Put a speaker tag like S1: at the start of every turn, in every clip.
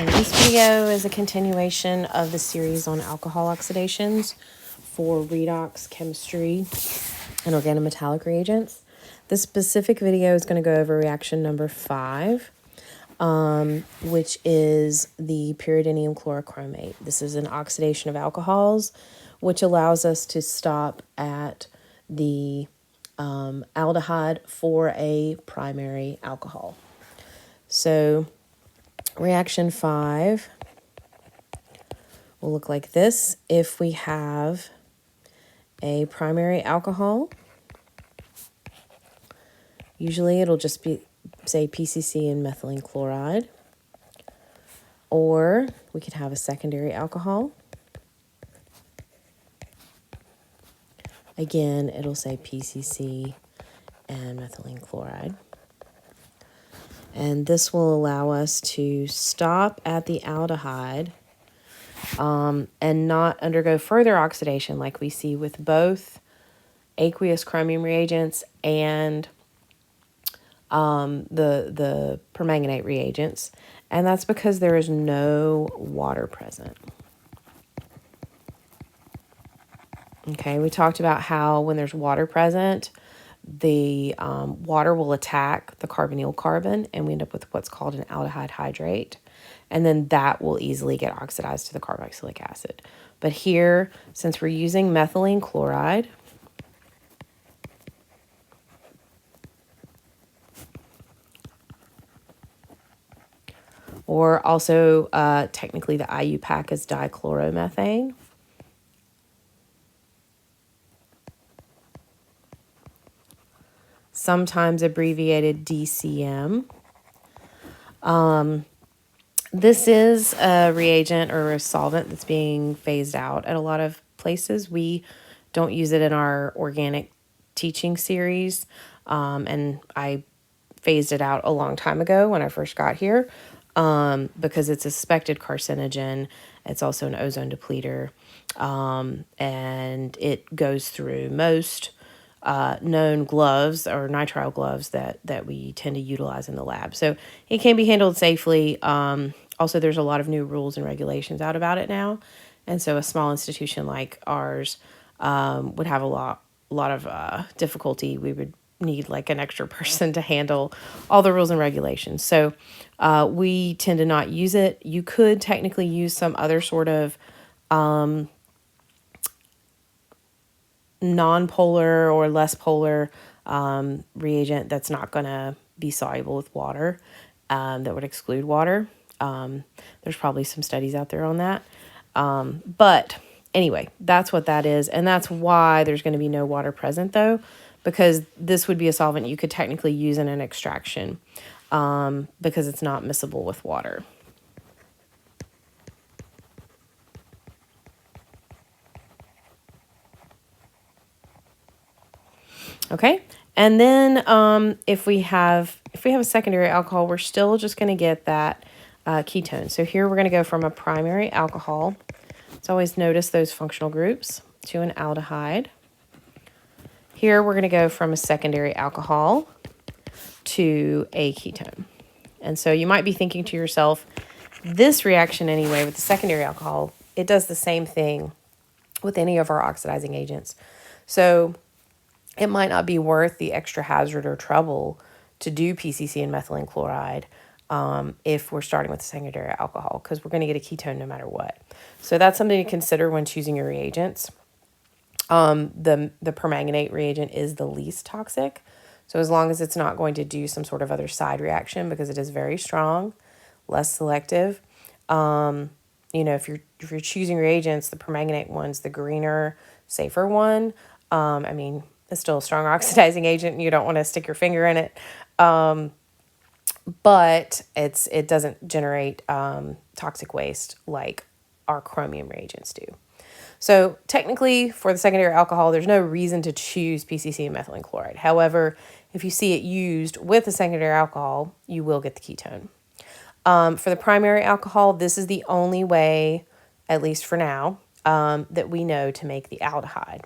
S1: This video is a continuation of the series on alcohol oxidations for redox chemistry and organometallic reagents. This specific video is going to go over reaction number 5, which is the pyridinium chlorochromate. This is an oxidation of alcohols, which allows us to stop at the aldehyde for a primary alcohol. So reaction 5 will look like this. If we have a primary alcohol, usually it'll just be, say, PCC and methylene chloride. Or we could have a secondary alcohol. Again, it'll say PCC and methylene chloride. And this will allow us to stop at the aldehyde and not undergo further oxidation like we see with both aqueous chromium reagents and the permanganate reagents. And that's because there is no water present. Okay, we talked about how when there's water present, the water will attack the carbonyl carbon, and we end up with what's called an aldehyde hydrate. And then that will easily get oxidized to the carboxylic acid. But here, since we're using methylene chloride, or also technically the IUPAC is dichloromethane, sometimes abbreviated DCM. This is a reagent or a solvent that's being phased out at a lot of places. We don't use it in our organic teaching series, and I phased it out a long time ago when I first got here because it's a suspected carcinogen. It's also an ozone depleter, and it goes through most known gloves or nitrile gloves that we tend to utilize in the lab. So it can be handled safely. Also, there's a lot of new rules and regulations out about it now. And so a small institution like ours would have a lot of difficulty. We would need like an extra person to handle all the rules and regulations. So we tend to not use it. You could technically use some other sort of non-polar or less polar reagent that's not going to be soluble with water, that would exclude water. There's probably some studies out there on that. But anyway, that's what that is. And that's why there's going to be no water present, though, because this would be a solvent you could technically use in an extraction because it's not miscible with water. Okay, and then if we have a secondary alcohol, we're still just going to get that ketone. So here we're going to go from a primary alcohol. So always notice those functional groups to an aldehyde. Here we're going to go from a secondary alcohol to a ketone. And so you might be thinking to yourself, this reaction anyway with the secondary alcohol, it does the same thing with any of our oxidizing agents. So it might not be worth the extra hazard or trouble to do PCC and methylene chloride if we're starting with a secondary alcohol, because we're going to get a ketone no matter what. So that's something to consider when choosing your reagents. The permanganate reagent is the least toxic. So as long as it's not going to do some sort of other side reaction, because it is very strong, less selective. If you're choosing reagents, the permanganate one's the greener, safer one. It's still a strong oxidizing agent, and you don't want to stick your finger in it. But it doesn't generate toxic waste like our chromium reagents do. So technically, for the secondary alcohol, there's no reason to choose PCC and methylene chloride. However, if you see it used with a secondary alcohol, you will get the ketone. For the primary alcohol, this is the only way, at least for now, that we know to make the aldehyde.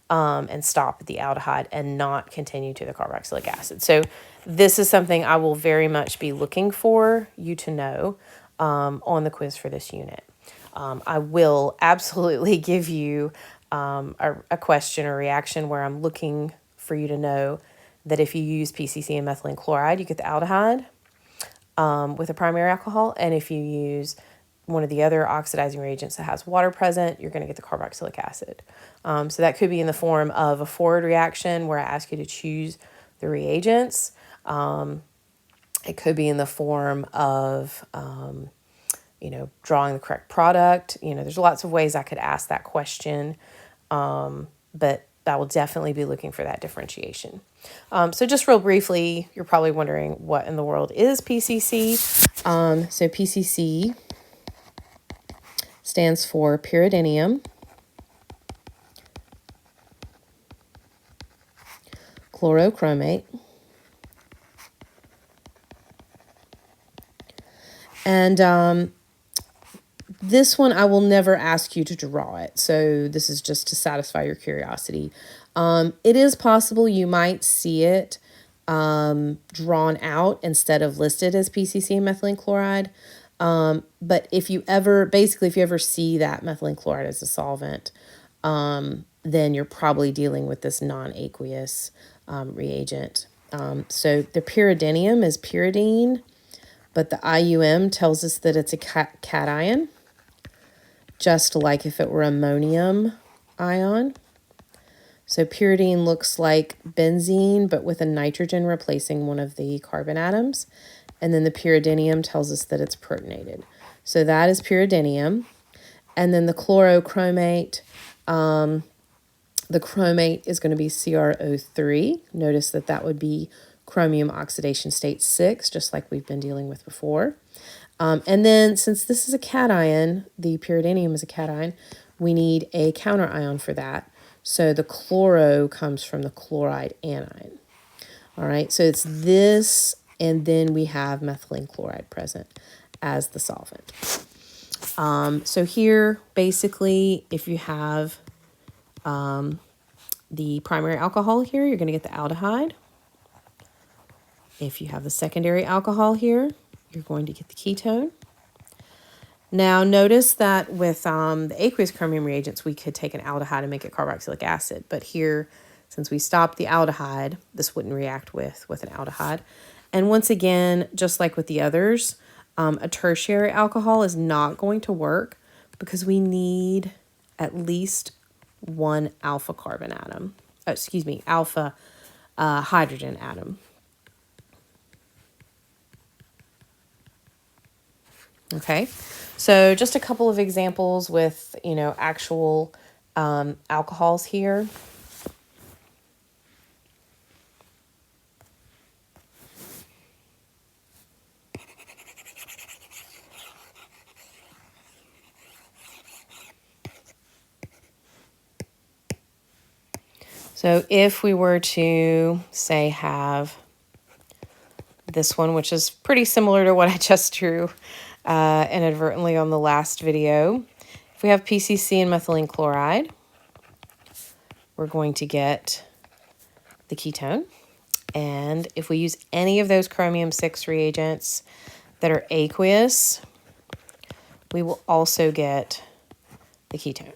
S1: And stop at the aldehyde and not continue to the carboxylic acid. So this is something I will very much be looking for you to know. on the quiz for this unit. I will absolutely give you a question or reaction where I'm looking for you to know that if you use PCC and methylene chloride, you get the aldehyde with a primary alcohol. And if you use one of the other oxidizing reagents that has water present, you're going to get the carboxylic acid. So that could be in the form of a forward reaction where I ask you to choose the reagents. It could be in the form of, drawing the correct product. There's lots of ways I could ask that question, but I will definitely be looking for that differentiation. So just real briefly, you're probably wondering what in the world is PCC. So PCC stands for pyridinium, chlorochromate, and this one I will never ask you to draw it, so this is just to satisfy your curiosity. It is possible you might see it drawn out instead of listed as PCC and methylene chloride. But if you ever see that methylene chloride as a solvent, then you're probably dealing with this non-aqueous reagent. So the pyridinium is pyridine, but the IUM tells us that it's a cation, just like if it were ammonium ion. So pyridine looks like benzene, but with a nitrogen replacing one of the carbon atoms. And then the pyridinium tells us that it's protonated. So that is pyridinium. And then the chlorochromate, the chromate is going to be CrO3. Notice that that would be chromium oxidation state 6, just like we've been dealing with before. And then since this is a cation, the pyridinium is a cation, we need a counter ion for that. So the chloro comes from the chloride anion. All right, so it's this, and then we have methylene chloride present as the solvent. So here, basically, if you have the primary alcohol here, you're going to get the aldehyde. If you have the secondary alcohol here, you're going to get the ketone. Now, notice that with the aqueous chromium reagents, we could take an aldehyde and make it carboxylic acid. But here, since we stopped the aldehyde, this wouldn't react with an aldehyde. And once again, just like with the others, a tertiary alcohol is not going to work because we need at least one alpha carbon atom. Alpha hydrogen atom. Okay, so just a couple of examples with, actual alcohols here. So if we were to, say, have this one, which is pretty similar to what I just drew inadvertently on the last video. If we have PCC and methylene chloride, we're going to get the ketone. And if we use any of those chromium-6 reagents that are aqueous, we will also get the ketone.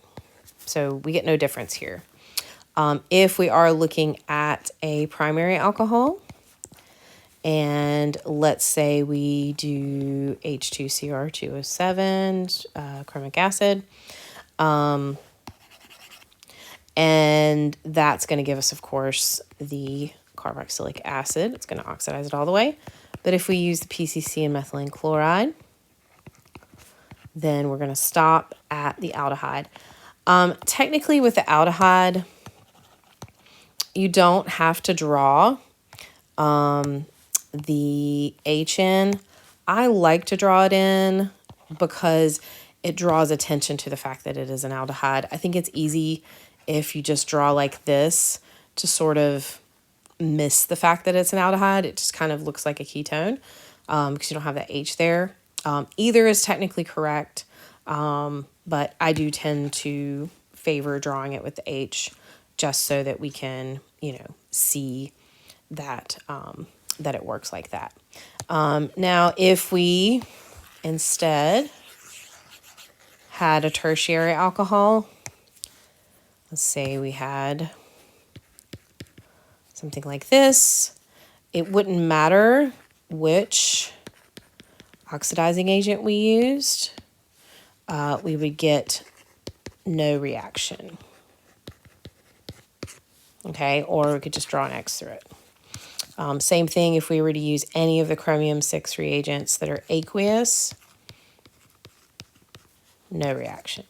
S1: So we get no difference here. If we are looking at a primary alcohol, and let's say we do H2Cl2, chromic acid, and that's going to give us, of course, the carboxylic acid. It's going to oxidize it all the way. But if we use the PCC and methylene chloride, then we're going to stop at the aldehyde. Technically, with the aldehyde, you don't have to draw the H in. I like to draw it in because it draws attention to the fact that it is an aldehyde. I think it's easy if you just draw like this to sort of miss the fact that it's an aldehyde. It just kind of looks like a ketone because you don't have that H there. Either is technically correct, but I do tend to favor drawing it with the H just so that we can, see that that it works like that. Now, if we instead had a tertiary alcohol, let's say we had something like this, it wouldn't matter which oxidizing agent we used, we would get no reaction. Okay, or we could just draw an X through it. Same thing if we were to use any of the chromium-6 reagents that are aqueous, no reaction.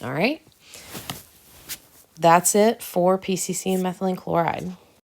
S1: All right, that's it for PCC and methylene chloride.